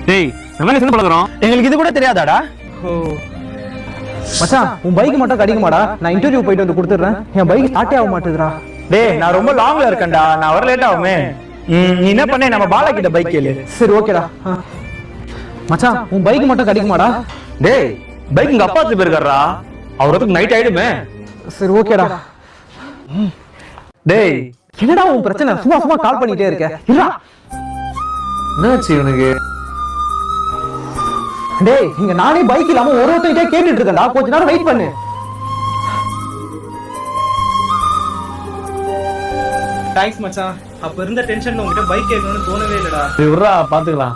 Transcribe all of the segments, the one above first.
டேய் நம்ம என்ன பழகுறோம்? எங்களுக்கு இது கூட தெரியாதாடா? மச்சான் உன் பைக் மட்டும் கடிக்குமாடா? நான் இன்டர்வியூ போயிட்டு வந்து கொடுத்துட்றேன். என் பைக் ஸ்டார்ட்டே ஆக மாட்டேதுடா. டேய் நான் ரொம்ப லாங்ல இருக்கேன்டா, நான் வர லேட் ஆகுமே. நீ என்ன பண்ண, நம்ம பாலா கிட்ட பைக் கேளு. சரி ஓகேடா. மச்சான் உன் பைக் மட்டும் கடிக்குமாடா? டேய் பைக் எங்க அப்பா எடுத்து போயிருக்காரா, அவருக்கு நைட் ஆயிடுமே. சரி ஓகேடா. டேய் என்னடா உன் பிரச்சனை? சும்மா சும்மா கால் பண்ணிட்டே இருக்க. இல்ல என்னாச்சு இவனுக்கு? டேய் இங்க நானே பைக் இல்லாம ஒருத்தர்கிட்ட கேட்டுட்டு இருக்கேன்டா, கொஞ்ச நேரம் வெயிட் பண்ணு. தேங்க்ஸ் மச்சான். அப்ப இருந்த டென்ஷன்ல உங்ககிட்ட பைக் கேட்கணும்னு தோணவே இல்லடா. விட்றா பாத்துக்கலாம்.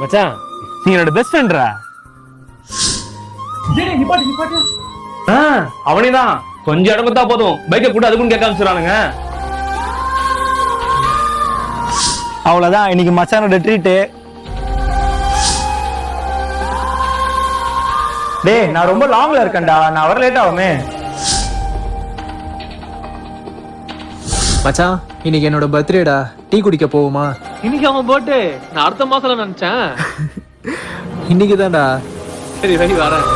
மச்சான் நீ என்னோட பெஸ்ட் ஃப்ரெண்ட்ரா. டேய் நிப்பாட்டு நிப்பாட்டு. அவனேதான். கொஞ்சம் இடம் கொடுத்தா போதும் பைக்கை கூட அதுக்கும் கேட்க ஆரம்பிச்சுறானுங்க. அவ்வளவுதான், இன்னைக்கு மச்சானோட ட்ரீட்டு. டேய் நான் ரொம்ப லாங்ல இருக்கேன்டா, நான் வர லேட் ஆகுமே. மச்சான் இன்னைக்கு என்னோட பர்த்டேடா, டீ குடிக்க போவோமா? இன்னைக்கு அவன் பர்த்டே, நான் அடுத்த மாசம்ல நினைச்சேன். இன்னைக்கு தான்டா. சரி வரேன்.